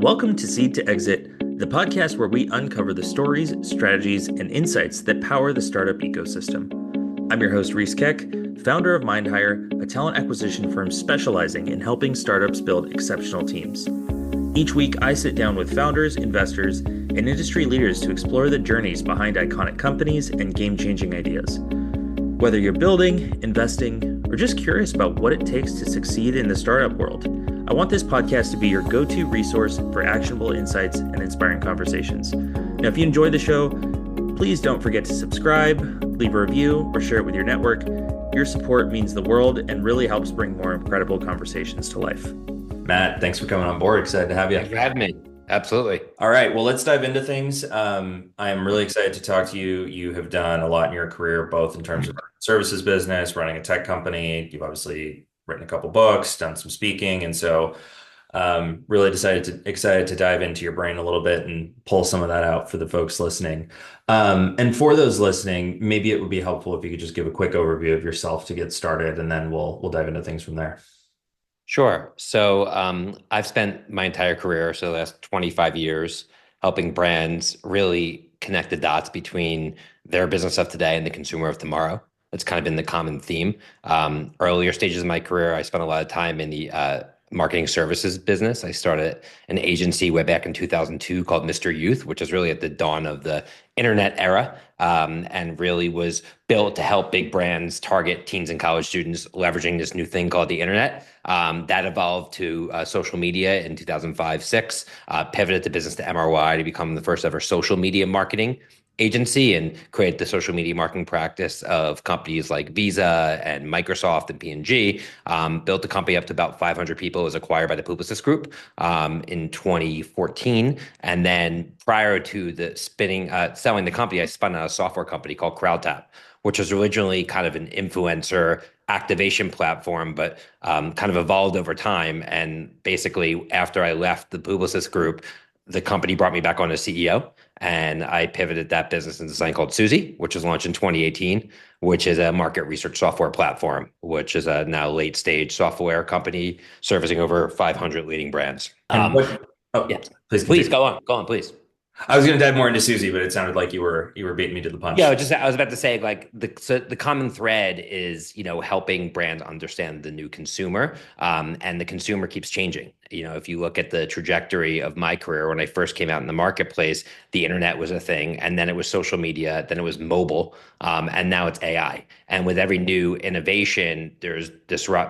Welcome to Seed to Exit, the podcast where we uncover the stories, strategies, and insights that power the startup ecosystem. I'm your host, Reese Keck, founder of MindHire, a talent acquisition firm specializing in helping startups build exceptional teams. Each week, I sit down with founders, investors, and industry leaders to explore the journeys behind iconic companies and game-changing ideas. Whether you're building, investing, or just curious about what it takes to succeed in the startup world, I want this podcast to be your go-to resource for actionable insights and inspiring conversations. Now, if you enjoy the show, please don't forget to subscribe, leave a review, or share it with your network. Your support means the world and really helps bring more incredible conversations to life. Matt, thanks for coming on board. Excited to have you. Thanks for having me. Absolutely. All right, well, let's dive into things. I am really excited to talk to you. You have done a lot in your career, both in terms of services business, running a tech company. You've obviously written a couple books, done some speaking, and so really excited to dive into your brain a little bit and pull some of that out for the folks listening. And for those listening, maybe it would be helpful if you could just give a quick overview of yourself to get started, and then we'll dive into things from there. Sure. So I've spent my entire career, so the last 25 years, helping brands really connect the dots between their business of today and the consumer of tomorrow. That's kind of been the common theme. Earlier stages of my career, I spent a lot of time in the marketing services business. I started an agency way back in 2002 called Mr. Youth, which is really at the dawn of the internet era, and really was built to help big brands target teens and college students leveraging this new thing called the internet. That evolved to social media in 2005-06, pivoted the business to MRY to become the first ever social media marketing agency and create the social media marketing practice of companies like Visa and Microsoft and P&G. Built the company up to about 500 people. It was acquired by the Publicis Group in 2014. And then prior to the selling the company, I spun out a software company called CrowdTap, which was originally kind of an influencer activation platform, but kind of evolved over time. And basically, after I left the Publicis Group, the company brought me back on as CEO, and I pivoted that business into something called Suzy, which was launched in 2018, which is a market research software platform, which is a now late stage software company servicing over 500 leading brands. And Yeah, please go on, please. I was going to dive more into Suzy, but it sounded like you were beating me to the punch. Yeah, I was about to say, like, the common thread is, helping brands understand the new consumer, and the consumer keeps changing. If you look at the trajectory of my career, when I first came out in the marketplace, the internet was a thing, and then it was social media, then it was mobile, and now it's AI. And with every new innovation, there's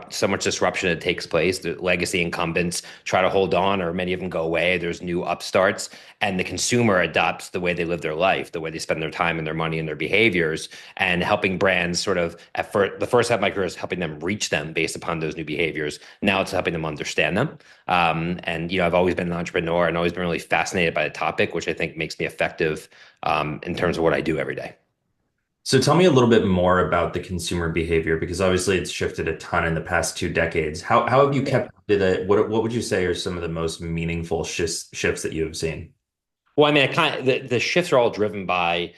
so much disruption that takes place. The legacy incumbents try to hold on, or many of them go away. There's new upstarts, and the consumer adopts the way they live their life, the way they spend their time and their money and their behaviors, and helping brands sort of the first half of my career is helping them reach them based upon those new behaviors. Now it's helping them understand them. And I've always been an entrepreneur and always been really fascinated by the topic, which I think makes me effective in terms of what I do every day. So tell me a little bit more about the consumer behavior, because obviously it's shifted a ton in the past 2 decades. How have you kept up to that? What would you say are some of the most meaningful shifts that you have seen? Well, I mean, the shifts are all driven by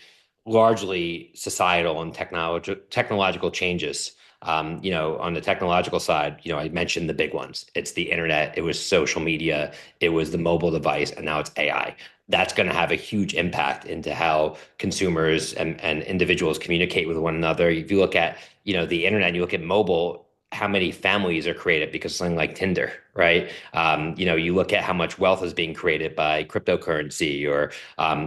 largely societal and technological changes. On the technological side, I mentioned the big ones. It's the internet, it was social media, it was the mobile device, and now it's AI. That's going to have a huge impact into how consumers and individuals communicate with one another. If you look at, the internet, and you look at mobile, how many families are created because of something like Tinder, right? You look at how much wealth is being created by cryptocurrency or,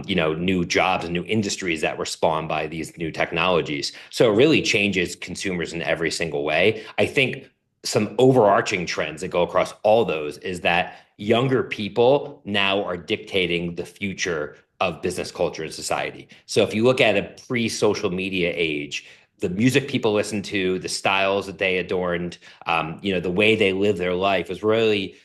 new jobs and new industries that were spawned by these new technologies. So it really changes consumers in every single way. I think some overarching trends that go across all those is that younger people now are dictating the future of business culture and society. So if you look at a pre-social media age, the music people listened to, the styles that they adorned, the way they live their life was really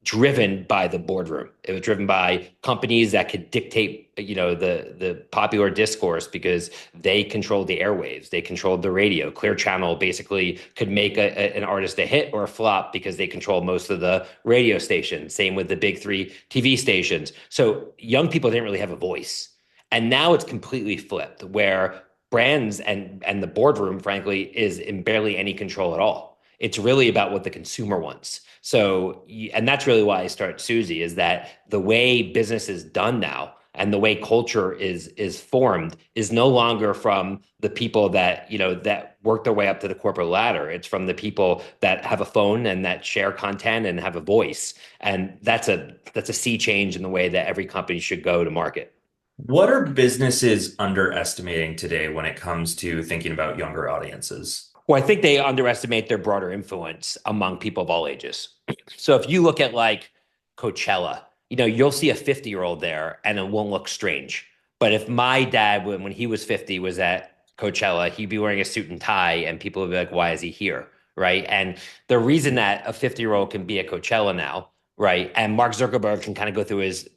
driven by the boardroom. It was driven by companies that could dictate, the popular discourse because they controlled the airwaves, they controlled the radio. Clear Channel basically could make an artist a hit or a flop because they controlled most of the radio stations. Same with the big 3 TV stations. So young people didn't really have a voice. And now it's completely flipped, where brands and the boardroom, frankly, is in barely any control at all. It's really about what the consumer wants. So, and that's really why I start Suzy, is that the way business is done now and the way culture is formed is no longer from the people that, that work their way up to the corporate ladder. It's from the people that have a phone and that share content and have a voice. And that's a sea change in the way that every company should go to market. What are businesses underestimating today when it comes to thinking about younger audiences? Well, I think they underestimate their broader influence among people of all ages. So if you look at like Coachella, you'll see a 50-year-old there and it won't look strange. But if my dad, when he was 50, was at Coachella, he'd be wearing a suit and tie and people would be like, why is he here? Right. And the reason that a 50-year-old can be at Coachella now, right, and Mark Zuckerberg can kind of go through his,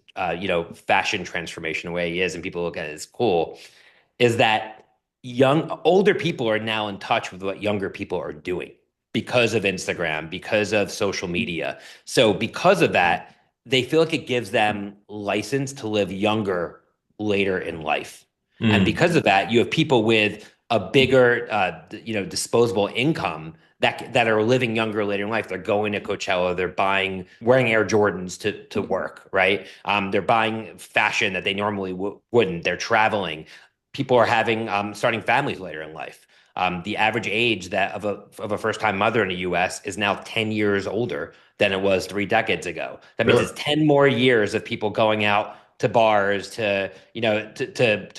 fashion transformation the way he is and people look at it as cool, is that older people are now in touch with what younger people are doing because of Instagram, because of social media. So because of that, they feel like it gives them license to live younger later in life. And Mm. because of that, you have people with a bigger, disposable income that are living younger later in life. They're going to Coachella, they're wearing Air Jordans to work, right? They're buying fashion that they normally wouldn't. They're traveling. People are having starting families later in life. The average age that of a first time mother in the U.S. is now 10 years older than it was 3 decades ago. That means Really? it's 10 more years of people going out to bars, to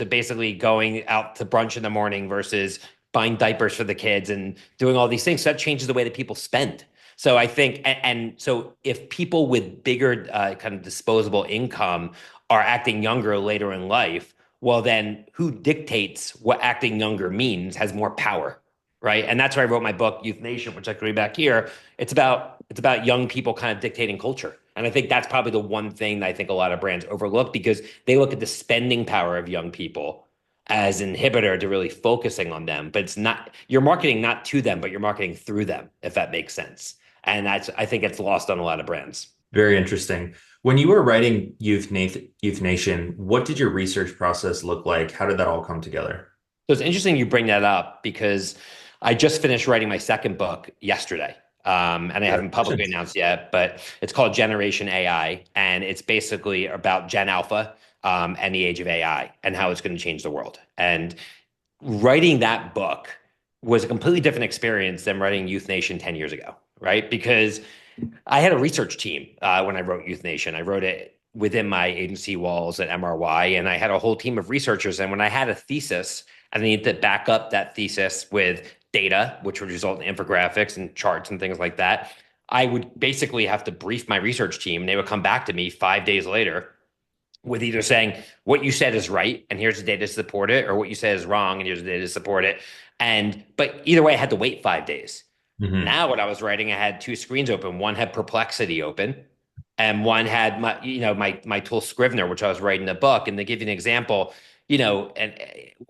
basically going out to brunch in the morning versus buying diapers for the kids and doing all these things. So that changes the way that people spend. So I think, and so if people with bigger kind of disposable income are acting younger later in life, well, then who dictates what acting younger means has more power, right? And that's why I wrote my book, Youth Nation, which I can read back here. It's about young people kind of dictating culture. And I think that's probably the one thing that I think a lot of brands overlook because they look at the spending power of young people as an inhibitor to really focusing on them. But it's not, you're marketing not to them, but you're marketing through them, if that makes sense. And I think it's lost on a lot of brands. Very interesting. When you were writing Youth Nation, what did your research process look like? How did that all come together? So it's interesting you bring that up because I just finished writing my second book yesterday. And I haven't publicly Congratulations. announced yet, but it's called Generation AI. And it's basically about Gen Alpha and the age of AI and how it's going to change the world. And writing that book was a completely different experience than writing Youth Nation 10 years ago, right? Because I had a research team when I wrote Youth Nation. I wrote it within my agency walls at MRY, and I had a whole team of researchers. And when I had a thesis, I needed to back up that thesis with data, which would result in infographics and charts and things like that. I would basically have to brief my research team, and they would come back to me 5 days later with either saying what you said is right and here's the data to support it, or what you said is wrong and here's the data to support it. But either way, I had to wait 5 days. Hmm. Now, when I was writing, I had two screens open. One had Perplexity open, and one had my tool Scrivener, which I was writing the book. And to give you an example, and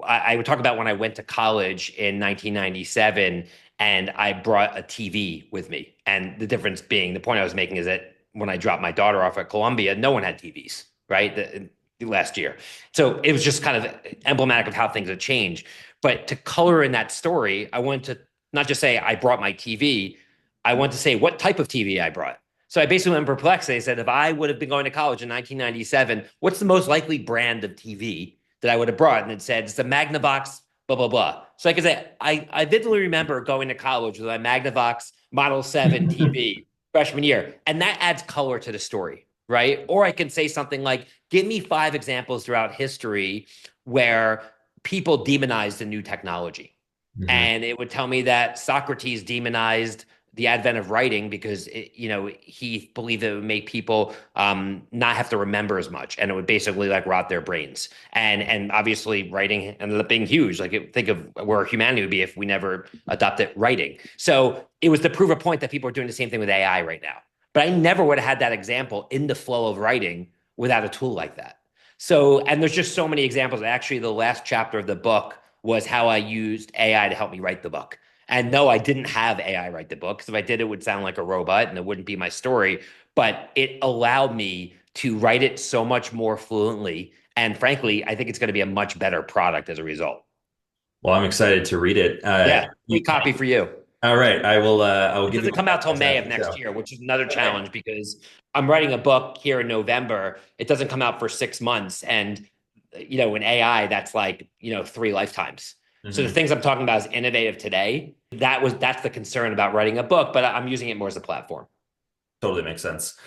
I would talk about when I went to college in 1997, and I brought a TV with me. And the difference being, the point I was making is that when I dropped my daughter off at Columbia, no one had TVs, right? Last year. So it was just kind of emblematic of how things have changed. But to color in that story, I wanted to not just say I brought my TV, I want to say what type of TV I brought. So I basically went perplexed. I said, if I would have been going to college in 1997, what's the most likely brand of TV that I would have brought? And it said, it's a Magnavox, blah, blah, blah. So I could say, I vividly remember going to college with my Magnavox Model 7 TV freshman year. And that adds color to the story, right? Or I can say something like, give me 5 examples throughout history where people demonized the new technology. Hmm. And it would tell me that Socrates demonized the advent of writing because he believed it would make people not have to remember as much, and it would basically like rot their brains. And obviously, writing ended up being huge. Think of where humanity would be if we never adopted writing. So it was to prove a point that people are doing the same thing with AI right now. But I never would have had that example in the flow of writing without a tool like that. So, and there's just so many examples. Actually, the last chapter of the book was how I used AI to help me write the book. And no, I didn't have AI write the book because if I did, it would sound like a robot and it wouldn't be my story. But it allowed me to write it so much more fluently. And frankly, I think it's going to be a much better product as a result. Well, I'm excited to read it. Yeah, free copy for you. All right, I will It give you doesn't my come out till podcast May after of the next show. year, which is another Okay. challenge because I'm writing a book here in November. It doesn't come out for 6 months. And, in AI, that's like, three lifetimes. So the Hmm. things I'm talking about is innovative today. That's the concern about writing a book, but I'm using it more as a platform. Totally makes sense.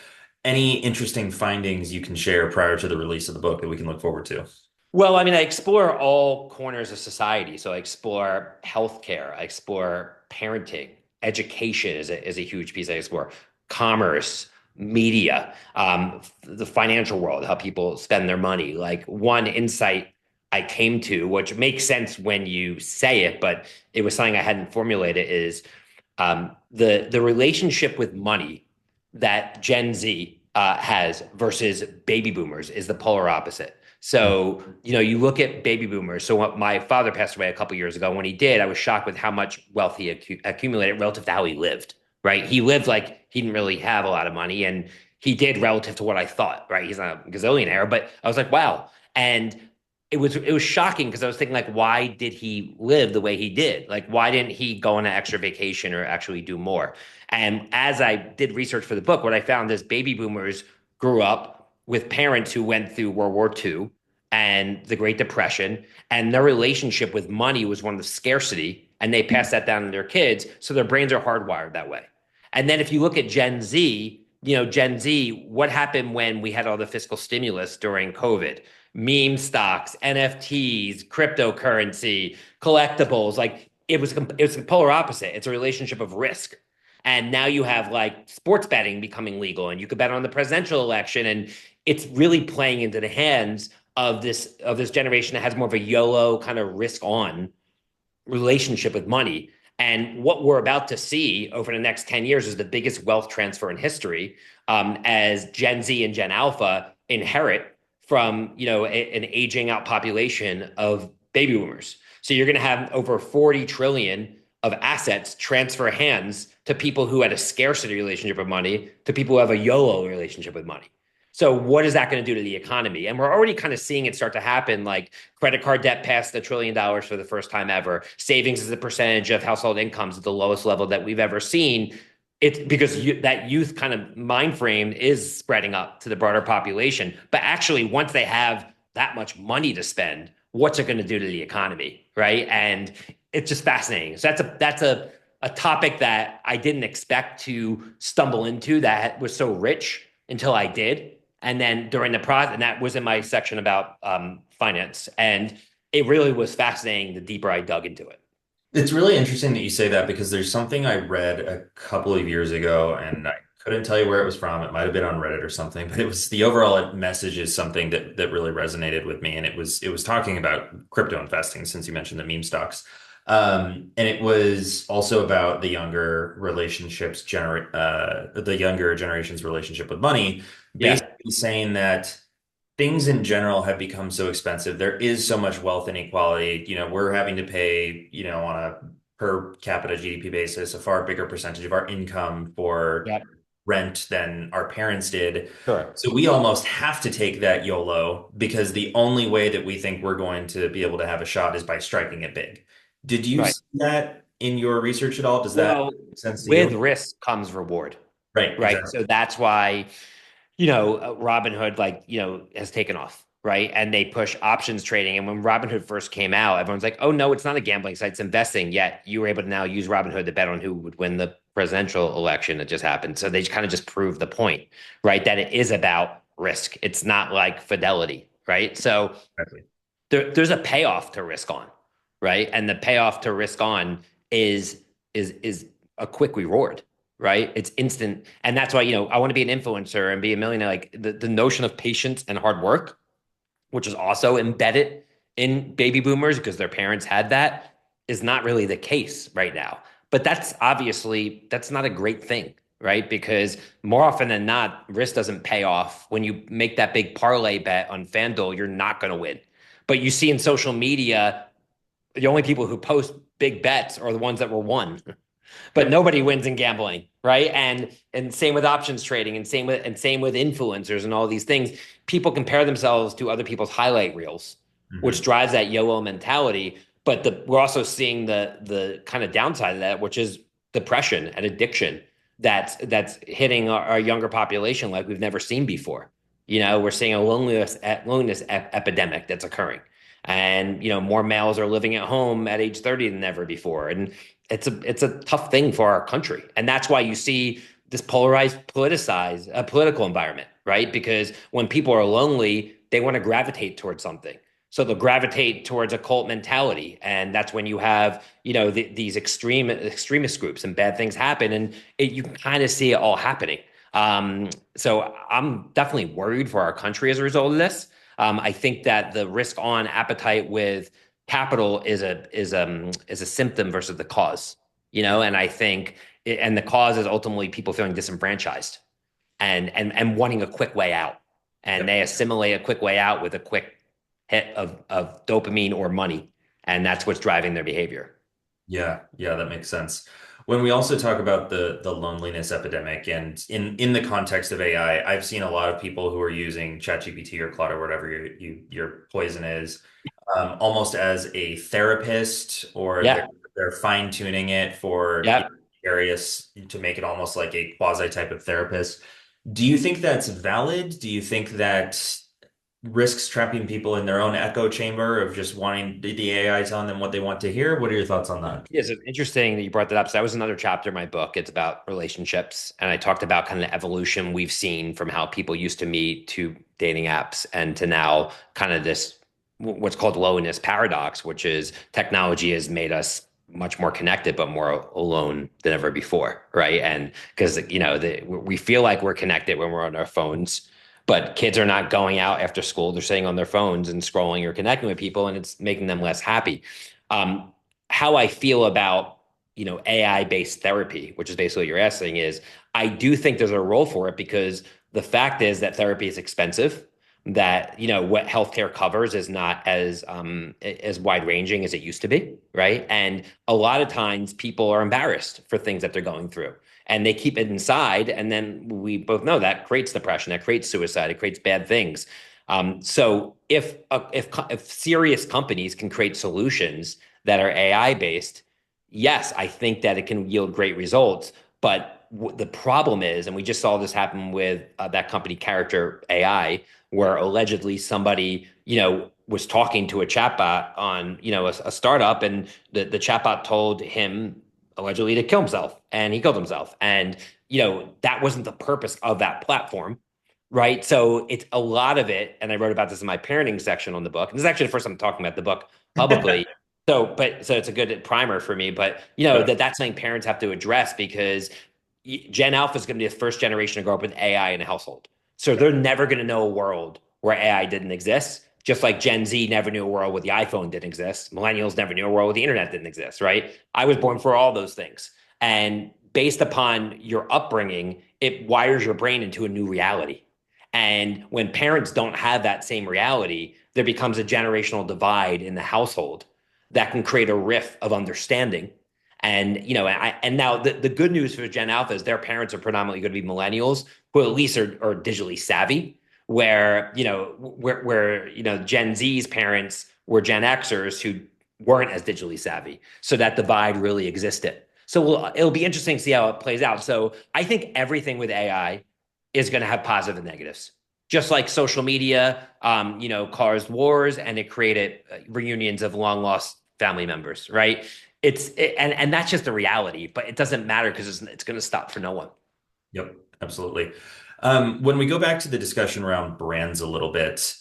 Any interesting findings you can share prior to the release of the book that we can look forward to? Well, I mean, I explore all corners of society. So I explore healthcare, I explore parenting, education is a huge piece I explore, commerce, media, the financial world, how people spend their money. Like one insight I came to, which makes sense when you say it, but it was something I hadn't formulated, is the relationship with money that Gen Z has versus baby boomers is the polar opposite. So, you look at baby boomers. So, what, my father passed away a couple years ago. When he did, I was shocked with how much wealth he accumulated relative to how he lived. Right? He lived like he didn't really have a lot of money, and he did relative to what I thought. Right? He's not a gazillionaire, but I was like, wow. And it was shocking because I was thinking, like, why did he live the way he did? Like, why didn't he go on an extra vacation or actually do more? And as I did research for the book, what I found is baby boomers grew up with parents who went through World War II and the Great Depression, and their relationship with money was one of scarcity, and they passed that down to their kids, so their brains are hardwired that way. And then if you look at Gen Z, Gen Z, what happened when we had all the fiscal stimulus during COVID? Meme stocks, NFTs, cryptocurrency, collectibles. Like it was the polar opposite. It's a relationship of risk. And now you have like sports betting becoming legal, and you could bet on the presidential election, and it's really playing into the hands of this generation that has more of a YOLO kind of risk on relationship with money. And what we're about to see over the next 10 years is the biggest wealth transfer in history, as Gen Z and Gen Alpha inherit from, an aging out population of baby boomers. So you're going to have over 40 trillion of assets transfer hands to people who had a scarcity relationship with money to people who have a YOLO relationship with money. So what is that going to do to the economy? And we're already kind of seeing it start to happen. Like credit card debt passed $1 trillion for the first time ever. Savings as a percentage of household incomes at the lowest level that we've ever seen. It's because that youth kind of mind frame is spreading up to the broader population. But actually, once they have that much money to spend, what's it going to do to the economy, right? And it's just fascinating. So that's a topic that I didn't expect to stumble into that was so rich until I did. And then during the process, and that was in my section about finance. And it really was fascinating the deeper I dug into it. It's really interesting that you say that because there's something I read a couple of years ago and I couldn't tell you where it was from. It might have been on Reddit or something, but it was the overall message is something that really resonated with me. And it was talking about crypto investing since you mentioned the meme stocks. And it was also about the younger generation's relationship with money, Yeah. basically saying that things in general have become so expensive. There is so much wealth inequality. We're having to pay, on a per capita GDP basis, a far bigger percentage of our income for Yeah. rent than our parents did. Sure. So we almost have to take that YOLO because the only way that we think we're going to be able to have a shot is by striking it big. Did you Right. see that in your research at all? Does that Well, make sense to with you? risk comes reward, Right, right? exactly. So that's why, Robinhood, like, has taken off, right? And they push options trading. And when Robinhood first came out, everyone's like, oh, no, it's not a gambling site, it's investing. Yet you were able to now use Robinhood to bet on who would win the presidential election that just happened. So they kind of just proved the point, right? That it is about risk. It's not like Fidelity, right? So Exactly. there's a payoff to risk on, right? And the payoff to risk on is a quick reward, right? It's instant. And that's why, I want to be an influencer and be a millionaire. Like the notion of patience and hard work, which is also embedded in baby boomers because their parents had that, is not really the case right now. But that's not a great thing, right? Because more often than not, risk doesn't pay off. When you make that big parlay bet on FanDuel, you're not going to win. But you see in social media, the only people who post big bets are the ones that were won. But Yep. nobody wins in gambling, right? And same with options trading, and same with influencers and all these things. People compare themselves to other people's highlight reels, which Mhm. drives that YOLO mentality. But we're also seeing the kind of downside of that, which is depression and addiction that's hitting our younger population like we've never seen before. We're seeing a loneliness epidemic that's occurring. And more males are living at home at age 30 than ever before. And it's a tough thing for our country. And that's why you see this polarized, politicized political environment, right? Because when people are lonely, they want to gravitate towards something. So they'll gravitate towards a cult mentality, and that's when you have, these extremist groups and bad things happen, and you can kind of see it all happening. So I'm definitely worried for our country as a result of this. I think that the risk on appetite with capital is a symptom versus the cause, and I think and the cause is ultimately people feeling disenfranchised and wanting a quick way out, and Yep. they assimilate a quick way out with a quick hit of dopamine or money, and that's what's driving their behavior. Yeah, yeah, that makes sense. When we also talk about the loneliness epidemic and in the context of AI, I've seen a lot of people who are using ChatGPT or Claude or whatever your poison is, almost as a therapist, or Yeah. they're fine tuning it for Yep. areas to make it almost like a quasi type of therapist. Do you think that's valid? Do you think that risks trapping people in their own echo chamber of just wanting the AI telling them what they want to hear? What are your thoughts on that? It's interesting that you brought that up. So that was another chapter in my book. It's about relationships. And I talked about kind of the evolution we've seen from how people used to meet to dating apps and to now kind of this what's called loneliness paradox, which is technology has made us much more connected, but more alone than ever before. Right. And because, we feel like we're connected when we're on our phones, but kids are not going out after school. They're sitting on their phones and scrolling or connecting with people, and it's making them less happy. Um, how I feel about AI based therapy, which is basically what you're asking, is I do think there's a role for it because the fact is that therapy is expensive. That what healthcare covers is not as wide ranging as it used to be, right? And a lot of times people are embarrassed for things that they're going through, and they keep it inside. And then we both know that creates depression, that creates suicide, it creates bad things. So if serious companies can create solutions that are AI based, yes, I think that it can yield great results. But the problem is, and we just saw this happen with that company Character AI, where allegedly somebody, was talking to a chatbot on, a startup, and the chatbot told him allegedly to kill himself, and he killed himself. And, that wasn't the purpose of that platform. Right. So it's a lot of it. And I wrote about this in my parenting section on the book. And this is actually the first time I'm talking about the book publicly. So it's a good primer for me. But that's something parents have to address because Gen Alpha is going to be the first generation to grow up with AI in a household. So they're never going to know a world where AI didn't exist. Just like Gen Z never knew a world where the iPhone didn't exist. Millennials never knew a world where the internet didn't exist, right? I was born for all those things. And based upon your upbringing, it wires your brain into a new reality. And when parents don't have that same reality, there becomes a generational divide in the household that can create a rift of understanding. And and now the good news for Gen Alpha is their parents are predominantly going to be millennials who at least are digitally savvy, where Gen Z's parents were Gen Xers who weren't as digitally savvy. So that divide really existed. So it'll be interesting to see how it plays out. So I think everything with AI is going to have positive and negatives. Just like social media, caused wars and it created reunions of long lost family members, right? And that's just the reality, but it doesn't matter because it's going to stop for no one. Yep, absolutely. When we go back to the discussion around brands a little bit,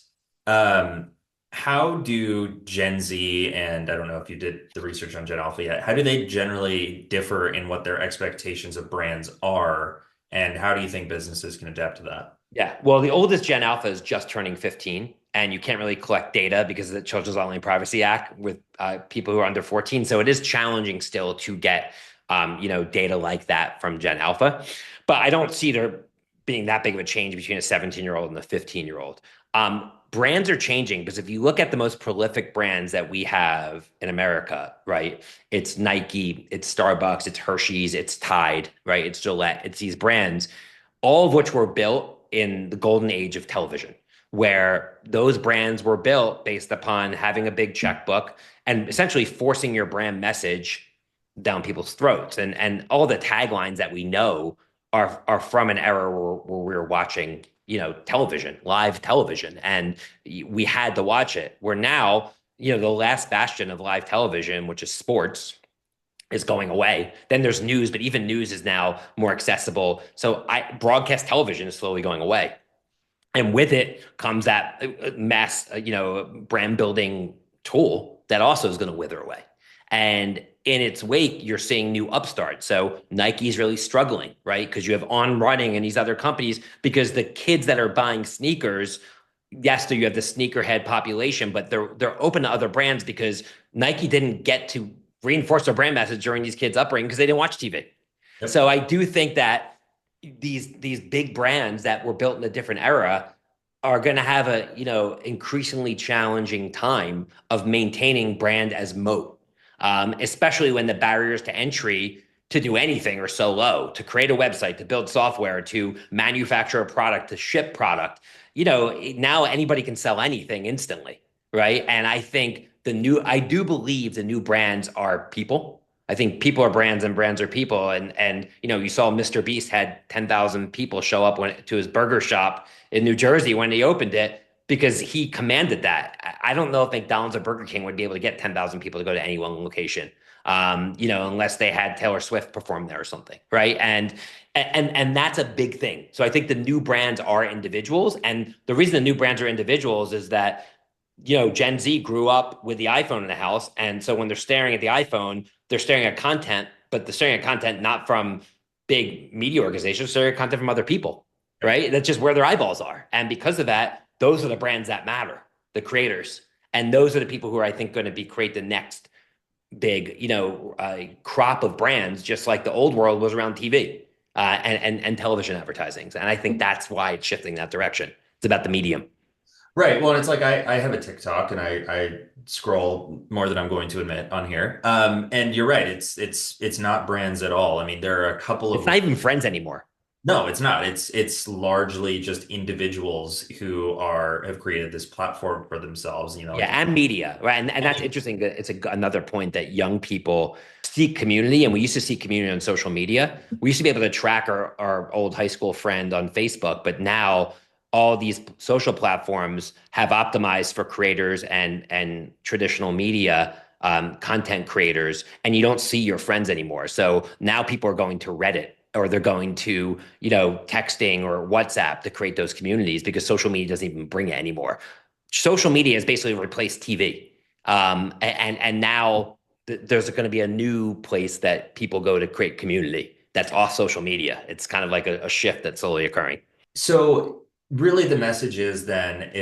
um, how do Gen Z, and I don't know if you did the research on Gen Alpha yet, how do they generally differ in what their expectations of brands are? And how do you think businesses can adapt to that? Yeah. Well, the oldest Gen Alpha is just turning 15, and you can't really collect data because of the Children's Online Privacy Act with people who are under 14. So it is challenging still to get, data like that from Gen Alpha. But I don't see there being that big of a change between a 17-year-old and a 15-year-old. Brands are changing because if you look at the most prolific brands that we have in America, right? It's Nike, it's Starbucks, it's Hershey's, it's Tide, right? It's Gillette, it's these brands, all of which were built in the golden age of television, where those brands were built based upon having a big checkbook and essentially forcing your brand message down people's throats. And all the taglines that we know are from an era where we were watching, television, live television, and we had to watch it. Where now, the last bastion of live television, which is sports, is going away. Then there's news, but even news is now more accessible. So broadcast television is slowly going away. And with it comes that mass, brand building tool that also is going to wither away. And in its wake, you're seeing new upstarts. So Nike's really struggling, right? Because you have On Running and these other companies, because the kids that are buying sneakers, yes, so you have the sneakerhead population, but they're open to other brands because Nike didn't get to reinforce their brand message during these kids' upbringing because they didn't watch TV. Yep. So I do think that these big brands that were built in a different era are going to have a increasingly challenging time of maintaining brand as moat, especially when the barriers to entry to do anything are so low. To create a website, to build software, to manufacture a product, to ship product, now anybody can sell anything instantly, right? And I do believe the new brands are people. I think people are brands and brands are people. And you saw Mr. Beast had 10,000 people show up to his burger shop in New Jersey when he opened it because he commanded that. I don't know if McDonald's or Burger King would be able to get 10,000 people to go to any one location, unless they had Taylor Swift perform there or something, right? And that's a big thing. So I think the new brands are individuals, and the reason the new brands are individuals is that Gen Z grew up with the iPhone in the house. And so when they're staring at the iPhone, they're staring at content, but they're staring at content not from big media organizations, they're staring at content from other people, right? That's just where their eyeballs are. And because of that, those are the brands that matter, the creators. And those are the people who are, I think, going to create the next big, crop of brands, just like the old world was around TV and television advertising. And I think that's why it's shifting that direction. It's about the medium. Right. Well, and it's like I have a TikTok and I scroll more than I'm going to admit on here. And you're right. It's not brands at all. I mean, there are a couple It's of not even friends anymore. no, it's not. It's largely just individuals who have created this platform for themselves, like Yeah, and media, right? And that's interesting. That it's another point that young people seek community, and we used to see community on social media. We used to be able to track our old high school friend on Facebook, but now all these social platforms have optimized for creators and traditional media content creators, and you don't see your friends anymore. So now people are going to Reddit or they're going to, texting or WhatsApp to create those communities because social media doesn't even bring it anymore. Social media has basically replaced TV. And now there's going to be a new place that people go to create community that's off social media. It's kind of like a shift that's slowly occurring. so really the message is that,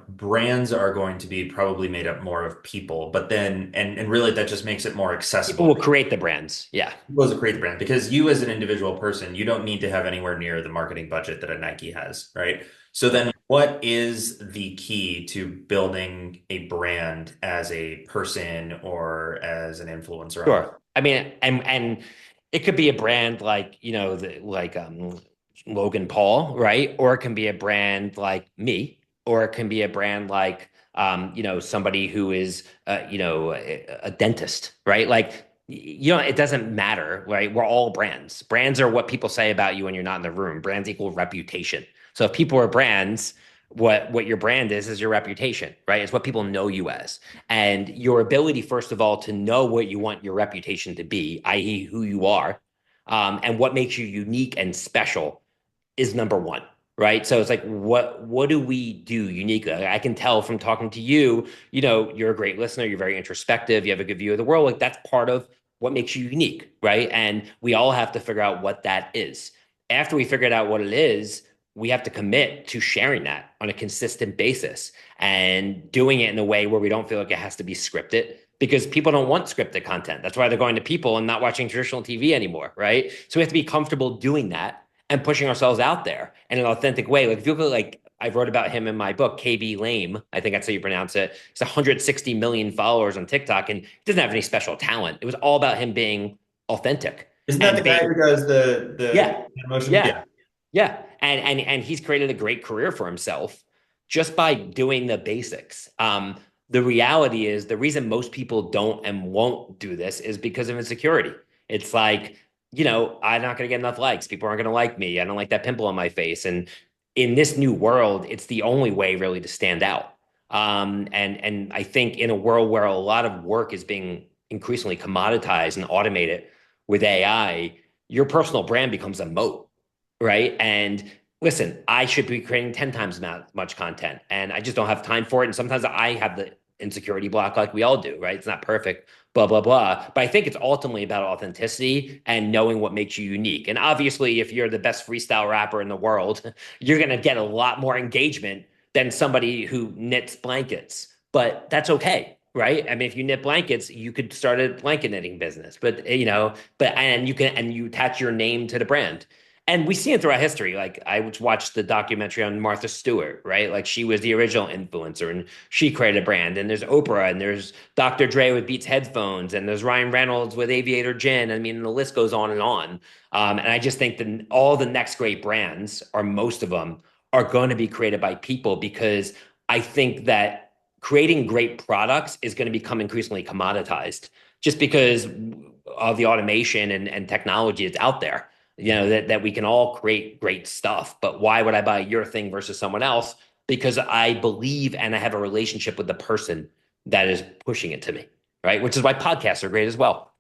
brands are going to be probably made up more of people, but then and really that just makes it more People accessible. will create the brands. Yeah. Was a create the brand because you as an individual person, you don't need to have anywhere near the marketing budget that a Nike has, right? So then what is the key to building a brand as a person or as an influencer on? Sure. I mean, and it could be a brand like, Logan Paul, right? Or it can be a brand like me, or it can be a brand like somebody who is a dentist, right? Like it doesn't matter, right? We're all brands. Brands are what people say about you when you're not in the room. Brands equal reputation. So if people are brands, what your brand is your reputation, right? It's what people know you as. And your ability, first of all, to know what you want your reputation to be, i.e., who you are, and what makes you unique and special is number one, right? So it's like, what do we do uniquely? I can tell from talking to you, you're a great listener, you're very introspective, you have a good view of the world. Like that's part of what makes you unique, right? And we all have to figure out what that is. After we figured out what it is, we have to commit to sharing that on a consistent basis and doing it in a way where we don't feel like it has to be scripted because people don't want scripted content. That's why they're going to people and not watching traditional TV anymore, right? So we have to be comfortable doing that and pushing ourselves out there in an authentic way. Like if you look at like I wrote about him in my book, KB Lame, I think that's how you pronounce it. It's 160 million followers on TikTok and he doesn't have any special talent. It was all about him being authentic. Isn't that And the guy who does the yeah, motion? yeah, Yeah. yeah. And he's created a great career for himself just by doing the basics. the reality is the reason most people don't and won't do this is because of insecurity. It's like, I'm not going to get enough likes. People aren't going to like me. I don't like that pimple on my face. And in this new world, it's the only way really to stand out. And I think in a world where a lot of work is being increasingly commoditized and automated with AI, your personal brand becomes a moat, right? And listen, I should be creating 10 times much content, and I just don't have time for it. And sometimes I have the insecurity block like we all do, right? It's not perfect, blah, blah, blah. But I think it's ultimately about authenticity and knowing what makes you unique. And obviously, if you're the best freestyle rapper in the world, you're going to get a lot more engagement than somebody who knits blankets. But that's okay, right? I mean, if you knit blankets, you could start a blanket knitting business. But and you attach your name to the brand. And we see it throughout history. Like I watched the documentary on Martha Stewart, right? Like she was the original influencer and she created a brand. And there's Oprah and there's Dr. Dre with Beats headphones and there's Ryan Reynolds with Aviator Gin. I mean, the list goes on and on. And I just think that all the next great brands, or most of them, are going to be created by people, because I think that creating great products is going to become increasingly commoditized just because of the automation and technology that's out there. That we can all create great stuff, but why would I buy your thing versus someone else? Because I believe and I have a relationship with the person that is pushing it to me, right? Which is why podcasts are great as well.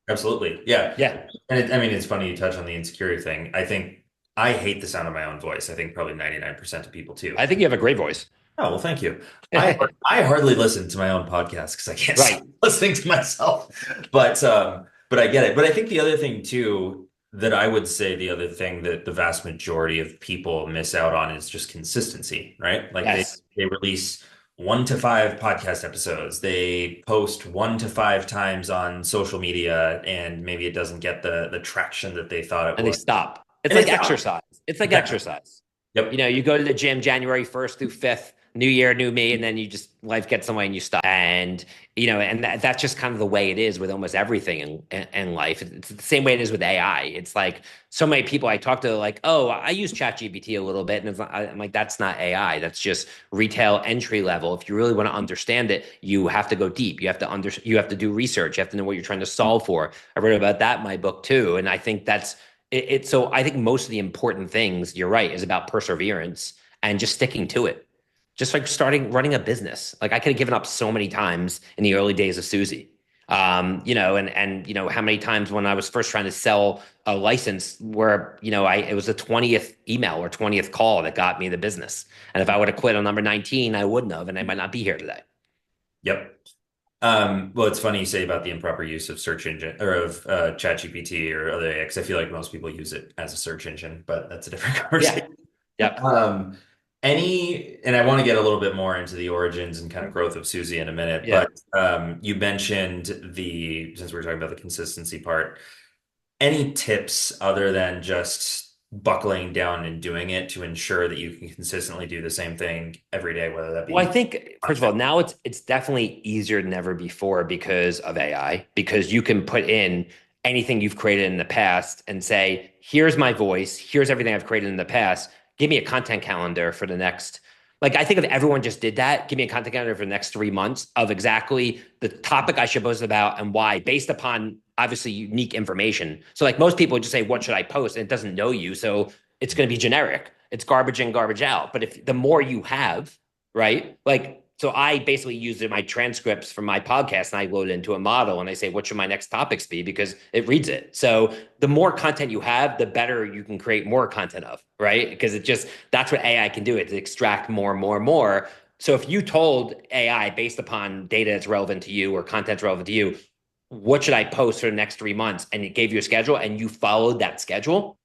Absolutely. Yeah. Yeah, And I mean, it's funny you touch on the insecurity thing. I think I hate the sound of my own voice. I think probably 99% of people too. I think you have a great voice. Oh, well, thank you. I hardly listen to my own podcast because I can't Right. stop listening to myself. But I get it. But I think the other thing too, that I would say the other thing that the vast majority of people miss out on is just consistency, right? Like Yes. they release 1 to 5 podcast episodes. They post 1 to 5 times on social media, and maybe it doesn't get the traction that they thought it And they would. stop. It's And they like stop. exercise. It's like Exactly. exercise. Yep. You go to the gym January 1st through 5th, new year, new me, and then you just life gets away and you stop. And that's just kind of the way it is with almost everything in life. It's the same way it is with AI. It's like so many people I talk to, like, oh, I use ChatGPT a little bit, and I'm like, that's not AI. That's just retail entry level. If you really want to understand it, you have to go deep. You have to do research. You have to know what you're trying to solve for. I wrote about that in my book too, and I think that's it. So I think most of the important things, you're right, is about perseverance and just sticking to it. Just like running a business. Like I could have given up so many times in the early days of Suzy. And how many times when I was first trying to sell a license where, it was the 20th email or 20th call that got me the business. And if I would have quit on number 19, I wouldn't have, and I might not be here today. Yep. Well, it's funny you say about the improper use of search engine or of ChatGPT or other AI, 'cause I feel like most people use it as a search engine, but that's a different Yeah. conversation. Yep. Um, and I want to get a little bit more into the origins and kind of growth of Suzy in a minute, Yeah. but you mentioned since we were talking about the consistency part, any tips other than just buckling down and doing it to ensure that you can consistently do the same thing every day, whether that Well, I be think first of all, content? now it's definitely easier than ever before because of AI, because you can put in anything you've created in the past and say, here's my voice, here's everything I've created in the past. Give me a content calendar for the next. Like I think if everyone just did that, give me a content calendar for the next 3 months of exactly the topic I should post about and why, based upon obviously unique information. So like most people would just say, what should I post? And it doesn't know you. So it's going to be generic. It's garbage in, garbage out. But if the more you have, right? Like, so I basically use my transcripts from my podcast and I load it into a model and I say, what should my next topics be? Because it reads it. So the more content you have, the better you can create more content of, right? Because that's what AI can do. It extract more and more and more. So if you told AI based upon data that's relevant to you or content relevant to you, what should I post for the next 3 months? And it gave you a schedule and you followed that schedule,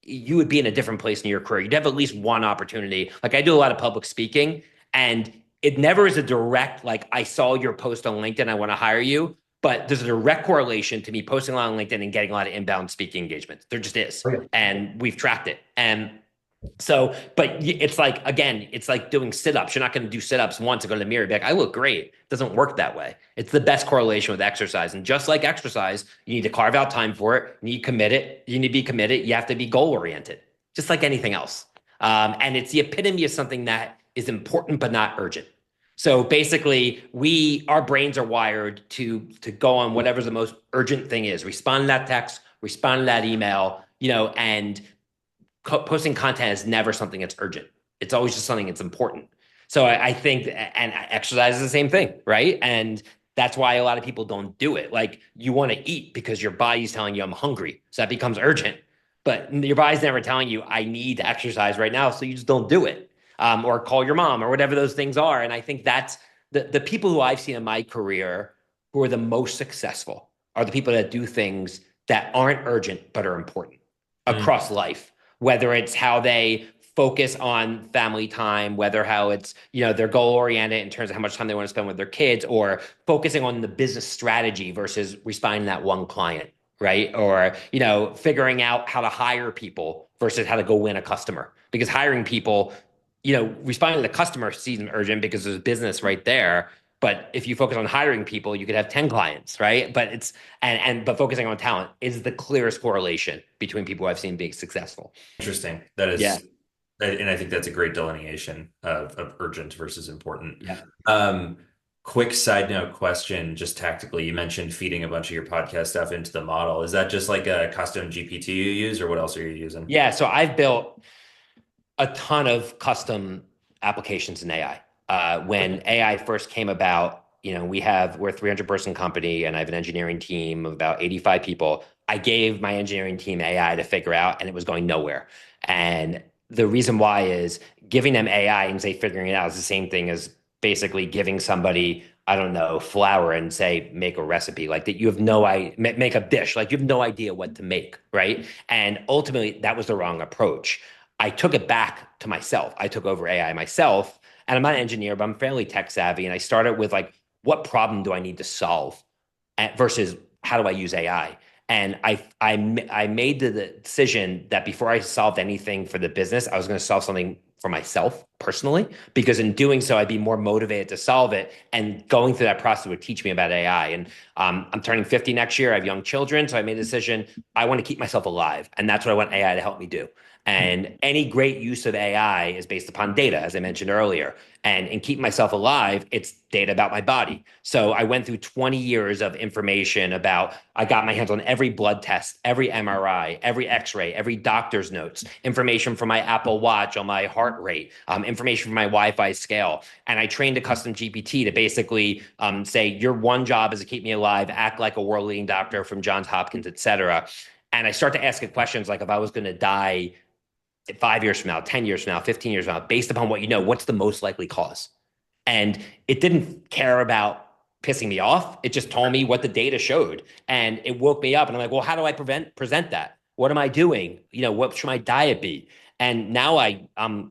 you would be in a different place in your career. You'd have at least one opportunity. Like I do a lot of public speaking, and it never is a direct, like, I saw your post on LinkedIn, I want to hire you. But there's a direct correlation to me posting a lot on LinkedIn and getting a lot of inbound speaking engagements. There just is. Oh, yeah. And we've tracked it. And so, but it's like, again, it's like doing sit-ups. You're not going to do sit-ups once and go to the mirror and be like, I look great. It doesn't work that way. It's the best correlation with exercise. And just like exercise, you need to carve out time for it. You need to commit it. You need to be committed. You have to be goal-oriented, just like anything else. And it's the epitome of something that is important, but not urgent. So basically, our brains are wired to go on whatever's the most urgent thing is. Respond to that text, respond to that email, and posting content is never something that's urgent. It's always just something that's important. So I think, and exercise is the same thing, right? And that's why a lot of people don't do it. Like you want to eat because your body's telling you I'm hungry. So that becomes urgent. But your body's never telling you I need to exercise right now. So you just don't do it. Or call your mom or whatever those things are. And I think that's the people who I've seen in my career who are the most successful are the people that do things that aren't urgent but are important across life, whether it's how they focus on family time, whether how it's, they're goal oriented in terms of how much time they want to spend with their kids, or focusing on the business strategy versus responding to that one client, right? Or, figuring out how to hire people versus how to go win a customer. Because hiring people, responding to the customer seems urgent because there's business right there. But if you focus on hiring people, you could have 10 clients, right? But but focusing on talent is the clearest correlation between people I've seen being successful. Interesting. That Yeah. is, and I think that's a great delineation of urgent versus important. Yeah. Quick side note question, just tactically, you mentioned feeding a bunch of your podcast stuff into the model. Is that just like a custom GPT you use, or what else are you using? Yeah. So I've built a ton of custom applications in AI. When AI first came about, we're a 300-person company, and I have an engineering team of about 85 people. I gave my engineering team AI to figure out, and it was going nowhere. And the reason why is giving them AI and say figuring it out is the same thing as basically giving somebody, I don't know, flour and say make a recipe like that. You have no idea, make a dish like you have no idea what to make, right? And ultimately, that was the wrong approach. I took it back to myself. I took over AI myself, and I'm not an engineer, but I'm fairly tech savvy. And I started with like, what problem do I need to solve versus how do I use AI? And I made the decision that before I solved anything for the business, I was going to solve something for myself personally, because in doing so, I'd be more motivated to solve it. And going through that process would teach me about AI. And I'm turning 50 next year. I have young children. So I made a decision. I want to keep myself alive. And that's what I want AI to help me do. And any great use of AI is based upon data, as I mentioned earlier. And in keeping myself alive, it's data about my body. So I went through 20 years of information I got my hands on every blood test, every MRI, every X-ray, every doctor's notes, information from my Apple Watch on my heart rate, information from my Wi-Fi scale. And I trained a custom GPT to basically say, your one job is to keep me alive, act like a world leading doctor from Johns Hopkins, et cetera. And I start to ask it questions like, if I was going to die 5 years from now, 10 years from now, 15 years from now, based upon what what's the most likely cause? And it didn't care about pissing me off. It just told me what the data showed. And it woke me up. And I'm like, well, how do I present that? What am I doing? What should my diet be? And now I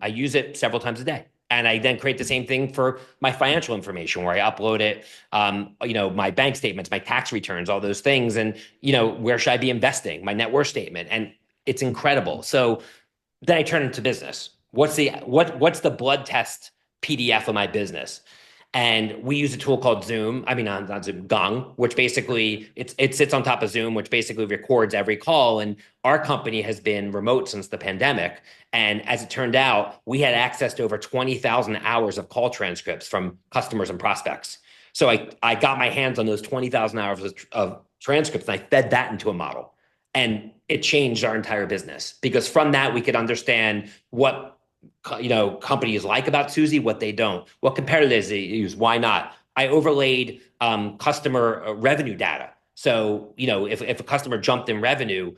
use it several times a day. And I then create the same thing for my financial information, where I upload it, my bank statements, my tax returns, all those things. And, where should I be investing? My net worth statement. And it's incredible. So then I turn into business. What's the blood test PDF of my business? And we use a tool called Zoom. I mean, not Zoom, Gong, which basically it sits on top of Zoom, which basically records every call. And our company has been remote since the pandemic. And as it turned out, we had access to over 20,000 hours of call transcripts from customers and prospects. So I got my hands on those 20,000 hours of transcripts, and I fed that into a model. And it changed our entire business, because from that, we could understand what companies like about Suzy, what they don't, what competitors they use, why not. I overlaid customer revenue data. So, if a customer jumped in revenue,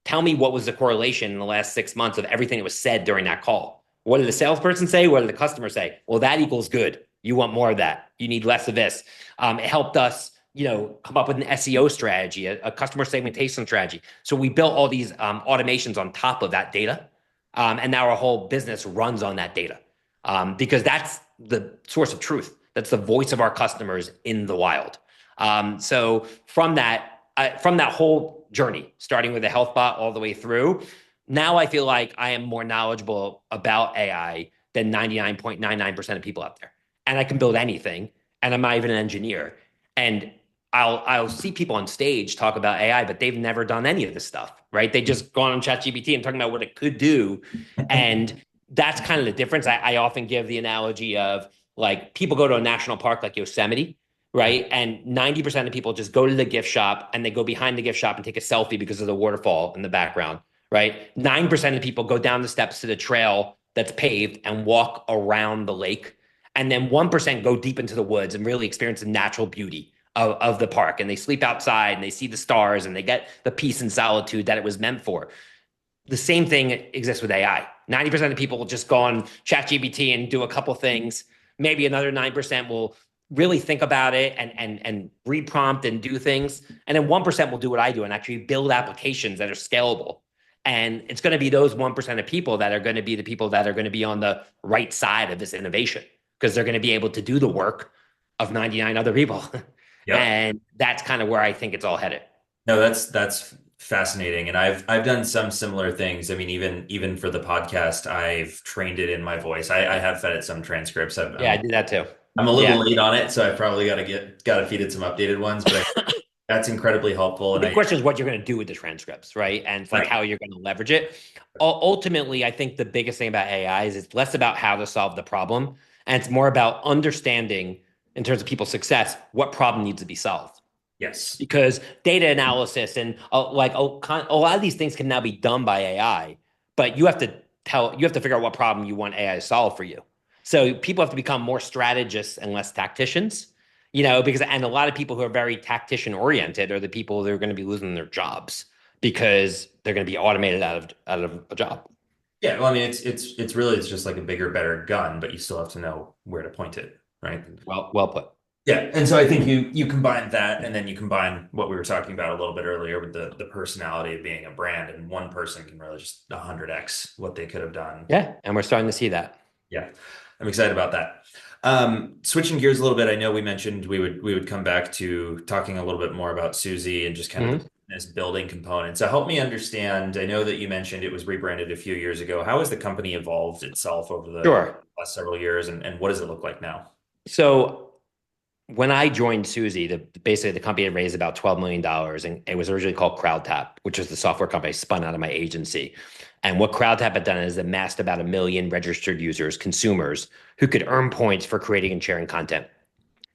tell me what was the correlation in the last 6 months of everything that was said during that call. What did the salesperson say? What did the customer say? Well, that equals good. You want more of that. You need less of this. It helped us come up with an SEO strategy, a customer segmentation strategy. So we built all these automations on top of that data. And now our whole business runs on that data, because that's the source of truth. That's the voice of our customers in the wild. So from that whole journey, starting with the health bot all the way through, now I feel like I am more knowledgeable about AI than 99.99% of people out there. And I can build anything, and I'm not even an engineer. And I'll see people on stage talk about AI, but they've never done any of this stuff, right? They just gone on ChatGPT and talking about what it could do. And that's kind of the difference. I often give the analogy of, like people go to a national park like Yosemite, right? And 90% of people just go to the gift shop and they go behind the gift shop and take a selfie because of the waterfall in the background, right? 9% of people go down the steps to the trail that's paved and walk around the lake. And then 1% go deep into the woods and really experience the natural beauty of the park. And they sleep outside and they see the stars and they get the peace and solitude that it was meant for. The same thing exists with AI. 90% of people will just go on ChatGPT and do a couple things. Maybe another 9% will really think about it and reprompt and do things. And then 1% will do what I do and actually build applications that are scalable. And it's going to be those 1% of people that are going to be the people that are going to be on the right side of this innovation because they're going to be able to do the work of 99 other people. Yep. And that's kind of where I think it's all headed. No, that's fascinating. And I've done some similar things. I mean, even for the podcast, I've trained it in my voice. I have fed it some transcripts. Yeah, I did that too. I'm a little Yeah. late on it, so I probably got to feed it some updated ones, but that's incredibly helpful. The And big I question is what you're going to do with the transcripts, right? And it's like right. how you're going to leverage it. Ultimately, I think the biggest thing about AI is it's less about how to solve the problem, and it's more about understanding, in terms of people's success, what problem needs to be solved. Yes. Because data analysis and a lot of these things can now be done by AI, but you have to figure out what problem you want AI to solve for you. So people have to become more strategists and less tacticians, because and a lot of people who are very tactician oriented are the people that are going to be losing their jobs because they're going to be automated out of a job. Yeah, well, I mean, it's really it's just like a bigger, better gun, but you still have to know where to point it, right? Well put. Yeah, and so I think you combine that, and then you combine what we were talking about a little bit earlier with the personality of being a brand, and one person can really just 100x what they could have done. Yeah, and we're starting to see that. Yeah, I'm excited about that. Switching gears a little bit, I know we mentioned we would come back to talking a little bit more about Suzy and just kind of the Mhm. business building component. So help me understand. I know that you mentioned it was rebranded a few years ago. How has the company evolved itself over the Sure. last several years, and what does it look like now? So when I joined Suzy, basically the company had raised about $12 million dollars, and it was originally called CrowdTap, which was the software company spun out of my agency. And what CrowdTap had done is amassed about 1 million registered users, consumers, who could earn points for creating and sharing content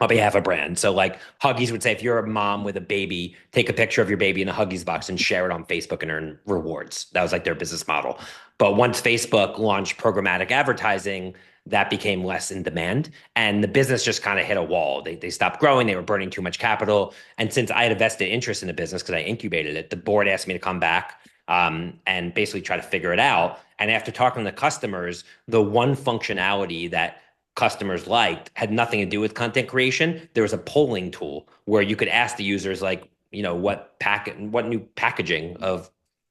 on behalf of brand. So like Huggies would say, if you're a mom with a baby, take a picture of your baby in a Huggies box and share it on Facebook and earn rewards. That was like their business model. But once Facebook launched programmatic advertising, that became less in demand. And the business just kind of hit a wall. They stopped growing. They were burning too much capital. And since I had a vested interest in the business because I incubated it, the board asked me to come back and basically try to figure it out. And after talking to customers, the one functionality that customers liked had nothing to do with content creation. There was a polling tool where you could ask the users like, what new packaging of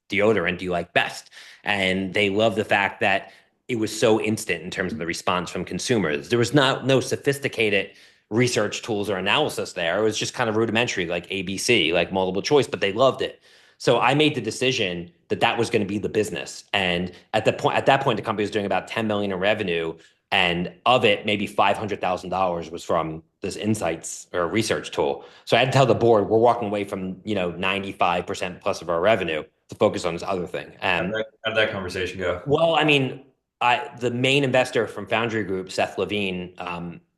deodorant do you like best? And they loved the fact that it was so instant in terms of the response from consumers. There was no sophisticated research tools or analysis there. It was just kind of rudimentary, like ABC, like multiple choice, but they loved it. So I made the decision that that was going to be the business. And at that point, the company was doing about 10 million in revenue, and of it, maybe $500,000 was from this insights or research tool. So I had to tell the board we're walking away from 95% plus of our revenue to focus on this other thing. How'd that conversation go? Well, I mean, the main investor from Foundry Group, Seth Levine,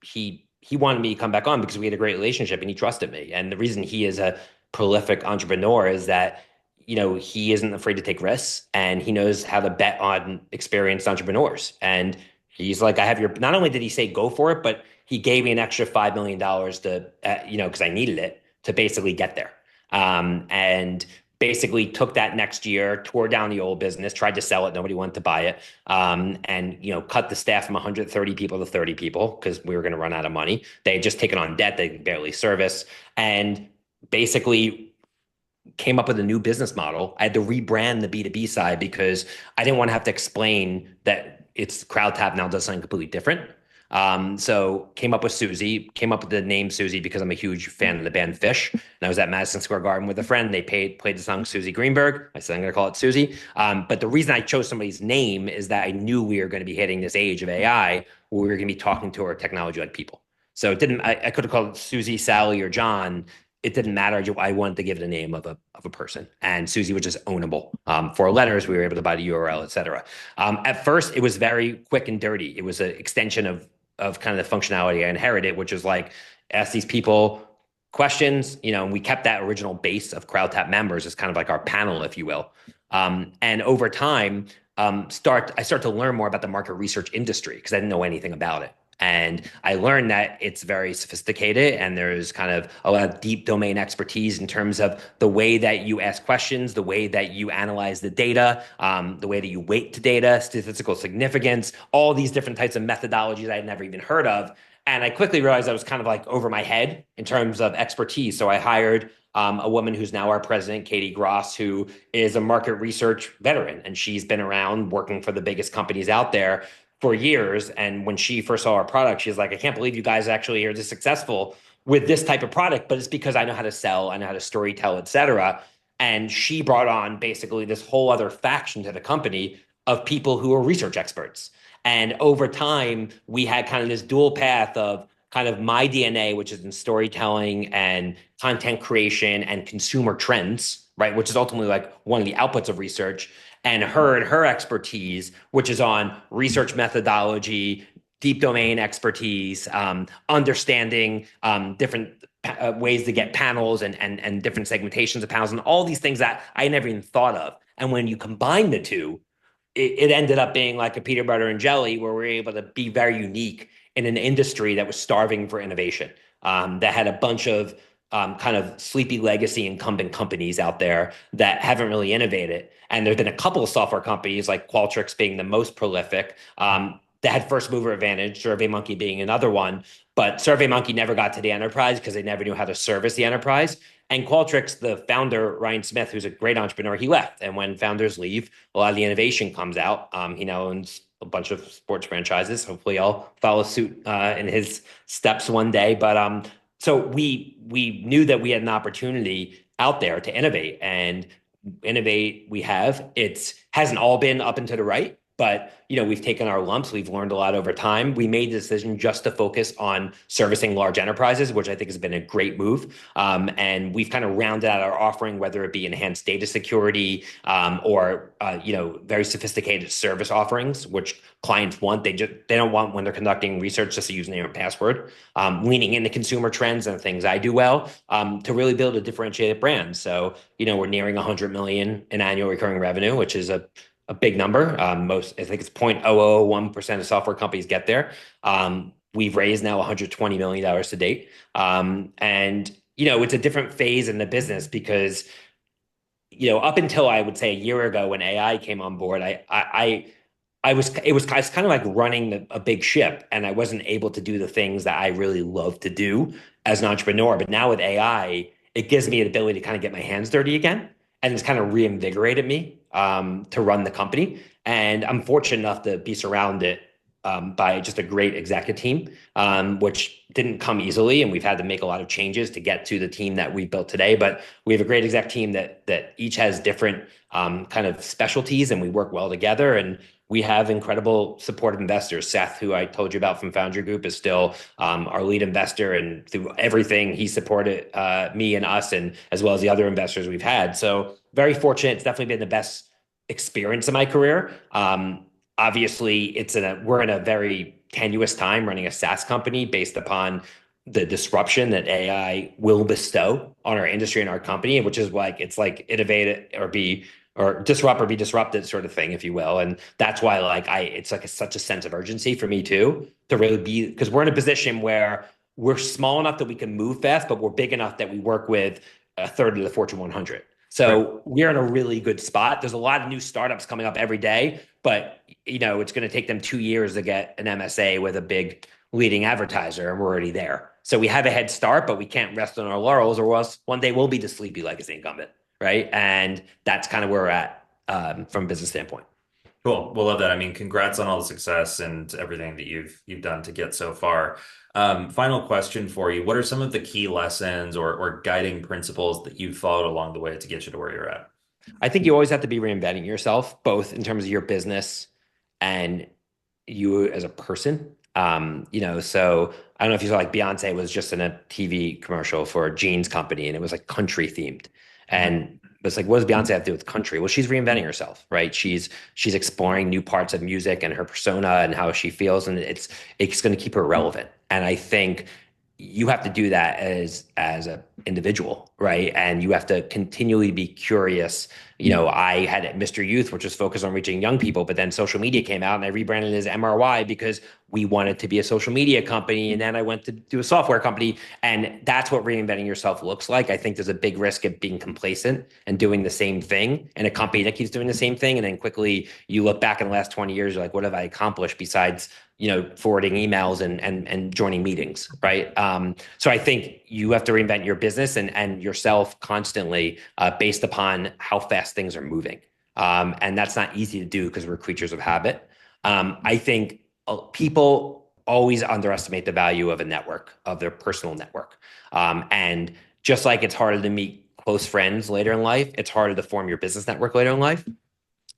he wanted me to come back on because we had a great relationship and he trusted me. And the reason he is a prolific entrepreneur is that he isn't afraid to take risks and he knows how to bet on experienced entrepreneurs. And he's like, I have your. Not only did he say go for it, but he gave me an extra $5 million to because I needed it to basically get there. And basically took that next year, tore down the old business, tried to sell it. Nobody wanted to buy it. And cut the staff from 130 people to 30 people because we were going to run out of money. They had just taken on debt they could barely service. And basically came up with a new business model. I had to rebrand the B2B side because I didn't want to have to explain that it's CrowdTap now does something completely different. So came up with Suzy, came up with the name Suzy because I'm a huge fan of the band Fish. And I was at Madison Square Garden with a friend. They played the song Suzy Greenberg. I said, I'm going to call it Suzy. But the reason I chose somebody's name is that I knew we were going to be hitting this age of AI where we were going to be talking to our technology like people. So I could have called it Suzy, Sally, or John. It didn't matter. I wanted to give it a name of a person. And Suzy was just ownable. 4 letters, we were able to buy the URL, et cetera. At first, it was very quick and dirty. It was an extension of of kind of the functionality I inherited, which is like ask these people questions, and we kept that original base of CrowdTap members as kind of like our panel, if you will. And over time, I start to learn more about the market research industry because I didn't know anything about it. And I learned that it's very sophisticated and there's kind of a lot of deep domain expertise in terms of the way that you ask questions, the way that you analyze the data, the way that you weight to data, statistical significance, all these different types of methodologies I had never even heard of. And I quickly realized I was kind of like over my head in terms of expertise. So I hired a woman who's now our president, Katie Gross, who is a market research veteran. And she's been around working for the biggest companies out there for years. And when she first saw our product, she's like, I can't believe you guys actually are this successful with this type of product, but it's because I know how to sell, I know how to story tell, et cetera. And she brought on basically this whole other faction to the company of people who are research experts. And over time, we had kind of this dual path of kind of my DNA, which is in storytelling and content creation and consumer trends, right? Which is ultimately like one of the outputs of research, and her expertise, which is on research methodology, deep domain expertise, understanding different ways to get panels and different segmentations of panels and all these things that I never even thought of. And when you combine the two, it ended up being like a peanut butter and jelly where we're able to be very unique in an industry that was starving for innovation, that had a bunch of kind of sleepy legacy incumbent companies out there that haven't really innovated. And there's been a couple of software companies like Qualtrics being the most prolific, that had first mover advantage, SurveyMonkey being another one. But SurveyMonkey never got to the enterprise because they never knew how to service the enterprise. And Qualtrics, the founder, Ryan Smith, who's a great entrepreneur, he left. And when founders leave, a lot of the innovation comes out. He now owns a bunch of sports franchises. Hopefully, I'll follow suit in his steps one day. But so we knew that we had an opportunity out there to innovate, and innovate we have. It hasn't all been up and to the right, but we've taken our lumps. We've learned a lot over time. We made the decision just to focus on servicing large enterprises, which I think has been a great move. And we've kind of rounded out our offering, whether it be enhanced data security, or very sophisticated service offerings, which clients want. They don't want, when they're conducting research, just a username and password. Leaning into consumer trends and things I do well, to really build a differentiated brand. So we're nearing 100 million in annual recurring revenue, which is a big number. I think it's 0.001% of software companies get there. We've raised now $120 million to date. And it's a different phase in the business because, up until I would say a year ago when AI came on board, it was kind of like running a big ship, and I wasn't able to do the things that I really love to do as an entrepreneur. But now with AI, it gives me the ability to kind of get my hands dirty again, and it's kind of reinvigorated me to run the company. And I'm fortunate enough to be surrounded by just a great executive team, which didn't come easily. And we've had to make a lot of changes to get to the team that we've built today. But we have a great exec team that each has different kind of specialties, and we work well together. And we have incredible supportive investors. Seth, who I told you about from Foundry Group, is still our lead investor, and through everything he supported me and us, and as well as the other investors we've had. So very fortunate. It's definitely been the best experience of my career. Obviously, we're in a very tenuous time running a SaaS company based upon the disruption that AI will bestow on our industry and our company, which is like, it's like innovate it or disrupt or be disrupted sort of thing, if you will. And that's why it's like such a sense of urgency for me too, to really be, because we're in a position where we're small enough that we can move fast, but we're big enough that we work with a third of the Fortune 100. So right. We're in a really good spot. There's a lot of new startups coming up every day, but it's going to take them 2 years to get an MSA with a big leading advertiser, and we're already there. So we have a head start, but we can't rest on our laurels, or else one day we'll be the sleepy legacy incumbent, right? And that's kind of where we're at from a business standpoint. Cool. We'll love that. I mean, congrats on all the success and everything that you've done to get so far. Final question for you. What are some of the key lessons or guiding principles that you've followed along the way to get you to where you're at? I think you always have to be reinventing yourself, both in terms of your business and you as a person. So I don't know if you saw, like, Beyonce was just in a TV commercial for a jeans company, and it was like country themed. And But it's like, what does Beyonce have to do with country? Well, she's reinventing herself, right? She's exploring new parts of music and her persona and how she feels, and it's going to keep her relevant. And I think you have to do that as an individual, right? And you have to continually be curious. I had Mr. Youth, which was focused on reaching young people, but then social media came out and I rebranded it as MRY because we wanted to be a social media company. And then I went to do a software company. And that's what reinventing yourself looks like. I think there's a big risk of being complacent and doing the same thing, and a company that keeps doing the same thing. And then quickly you look back in the last 20 years, you're like, what have I accomplished besides forwarding emails and joining meetings, right? So I think you have to reinvent your business and yourself constantly based upon how fast things are moving. And that's not easy to do because we're creatures of habit. I think people always underestimate the value of a network, of their personal network. And just like it's harder to meet close friends later in life, it's harder to form your business network later in life.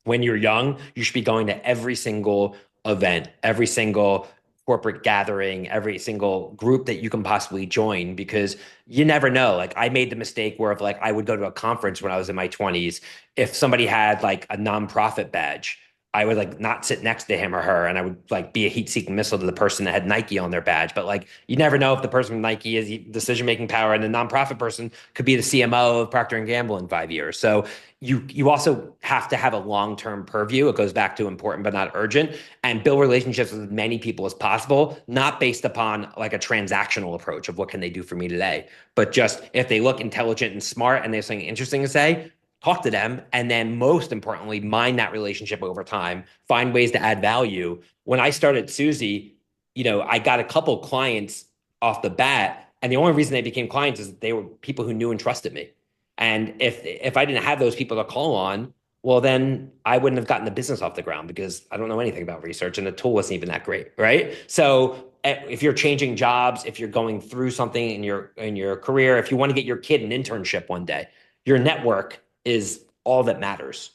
When you're young, you should be going to every single event, every single corporate gathering, every single group that you can possibly join, because you never know. Like, I made the mistake where I would go to a conference when I was in my 20s. If somebody had like a nonprofit badge, I would like not sit next to him or her, and I would like be a heat-seeking missile to the person that had Nike on their badge. But like, you never know if the person with Nike is decision-making power, and the nonprofit person could be the CMO of Procter & Gamble in 5 years. So you also have to have a long-term purview. It goes back to important but not urgent, and build relationships with as many people as possible, not based upon like a transactional approach of what can they do for me today, but just if they look intelligent and smart and they have something interesting to say, talk to them. And then most importantly, mine that relationship over time, find ways to add value. When I started Suzy, I got a couple clients off the bat, and the only reason they became clients is that they were people who knew and trusted me. And if I didn't have those people to call on, well, then I wouldn't have gotten the business off the ground because I don't know anything about research and the tool wasn't even that great, right? So if you're changing jobs, if you're going through something in your career, if you want to get your kid an internship one day, your network is all that matters,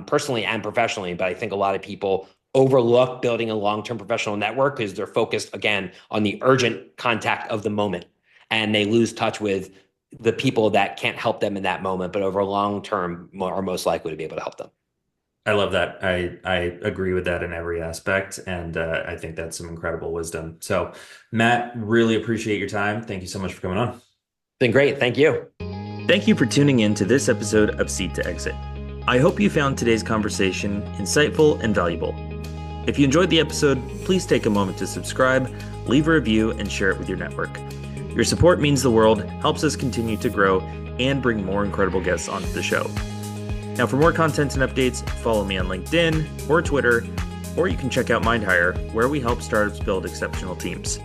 personally and professionally. But I think a lot of people overlook building a long-term professional network because they're focused, again, on the urgent contact of the moment. And they lose touch with the people that can't help them in that moment, but over a long term are most likely to be able to help them. I love that. I agree with that in every aspect. And I think that's some incredible wisdom. So, Matt, really appreciate your time. Thank you so much for coming on. Been great. Thank you. Thank you for tuning in to this episode of Seed to Exit. I hope you found today's conversation insightful and valuable. If you enjoyed the episode, please take a moment to subscribe, leave a review, and share it with your network. Your support means the world, helps us continue to grow, and bring more incredible guests onto the show. Now, for more content and updates, follow me on LinkedIn or Twitter, or you can check out MindHire, where we help startups build exceptional teams.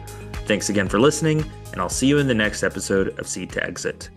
Thanks again for listening, and I'll see you in the next episode of Seed to Exit.